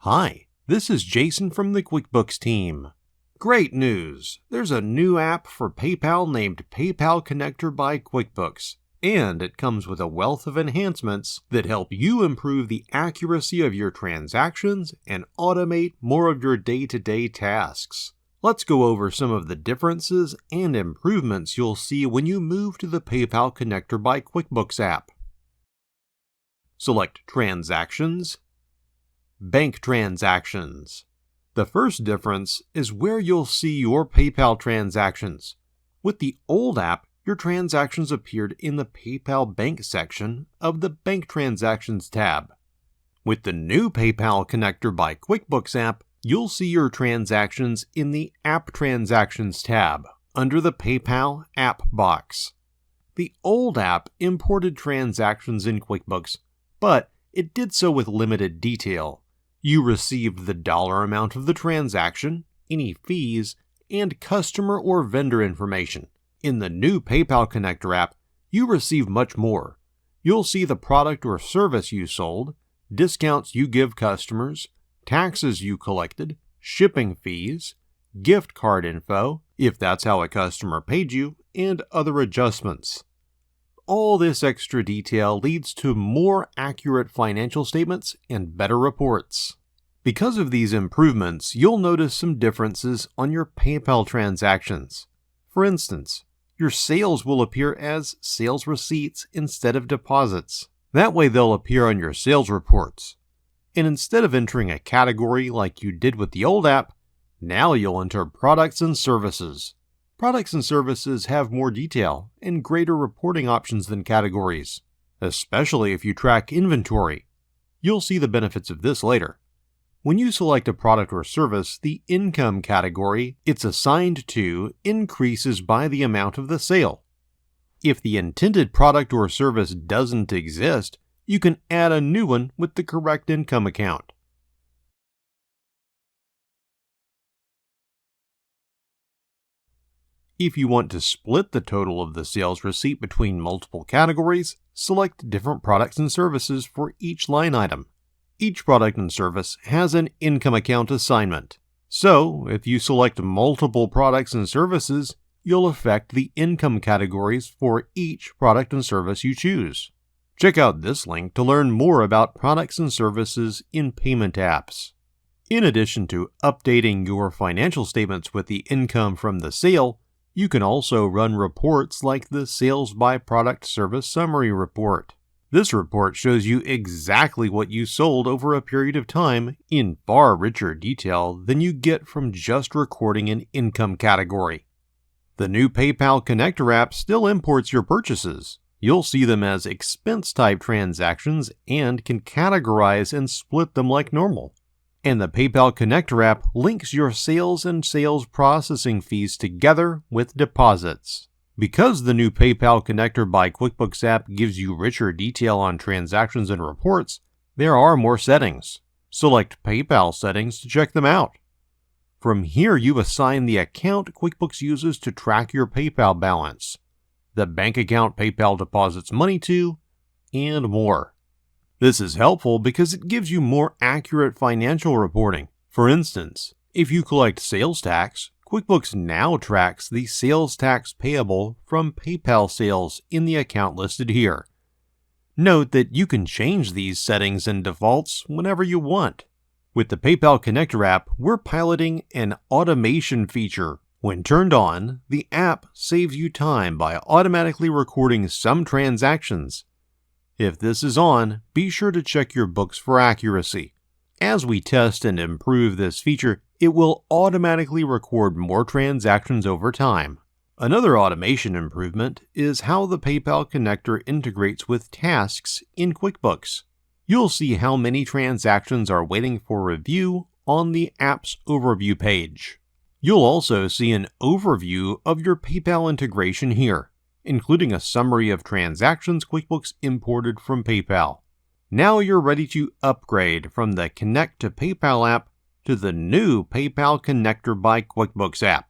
Hi, this is Jason from the QuickBooks team. Great news! There's a new app for PayPal named PayPal Connector by QuickBooks, and it comes with a wealth of enhancements that help you improve the accuracy of your transactions and automate more of your day-to-day tasks. Let's go over some of the differences and improvements you'll see when you move to the PayPal Connector by QuickBooks app. Select Transactions, Bank Transactions. The first difference is where you'll see your PayPal transactions. With the old app, your transactions appeared in the PayPal Bank section of the Bank Transactions tab. With the new PayPal Connector by QuickBooks app, you'll see your transactions in the App Transactions tab under the PayPal app box. The old app imported transactions in QuickBooks, but it did so with limited detail. You received the dollar amount of the transaction, any fees, and customer or vendor information. In the new PayPal Connector app, you receive much more. You'll see the product or service you sold, discounts you give customers, taxes you collected, shipping fees, gift card info, if that's how a customer paid you, and other adjustments. All this extra detail leads to more accurate financial statements and better reports. Because of these improvements, you'll notice some differences on your PayPal transactions. For instance, your sales will appear as sales receipts instead of deposits. That way they'll appear on your sales reports. And instead of entering a category like you did with the old app, now you'll enter products and services. Products and services have more detail and greater reporting options than categories, especially if you track inventory. You'll see the benefits of this later. When you select a product or service, the income category it's assigned to increases by the amount of the sale. If the intended product or service doesn't exist, you can add a new one with the correct income account. If you want to split the total of the sales receipt between multiple categories, select different products and services for each line item. Each product and service has an income account assignment. So, if you select multiple products and services, you'll affect the income categories for each product and service you choose. Check out this link to learn more about products and services in payment apps. In addition to updating your financial statements with the income from the sale, you can also run reports like the Sales by Product Service Summary Report. This report shows you exactly what you sold over a period of time in far richer detail than you get from just recording an income category. The new PayPal Connector app still imports your purchases. You'll see them as expense-type transactions and can categorize and split them like normal. And the PayPal Connector app links your sales and sales processing fees together with deposits. Because the new PayPal Connector by QuickBooks app gives you richer detail on transactions and reports, there are more settings. Select PayPal settings to check them out. From here, you assign the account QuickBooks uses to track your PayPal balance, the bank account PayPal deposits money to, and more. This is helpful because it gives you more accurate financial reporting. For instance, if you collect sales tax, QuickBooks now tracks the sales tax payable from PayPal sales in the account listed here. Note that you can change these settings and defaults whenever you want. With the PayPal Connector app, we're piloting an automation feature. When turned on, the app saves you time by automatically recording some transactions. If this is on, be sure to check your books for accuracy. As we test and improve this feature, it will automatically record more transactions over time. Another automation improvement is how the PayPal Connector integrates with tasks in QuickBooks. You'll see how many transactions are waiting for review on the app's overview page. You'll also see an overview of your PayPal integration here, including a summary of transactions QuickBooks imported from PayPal. Now you're ready to upgrade from the Connect to PayPal app to the new PayPal Connector by QuickBooks app.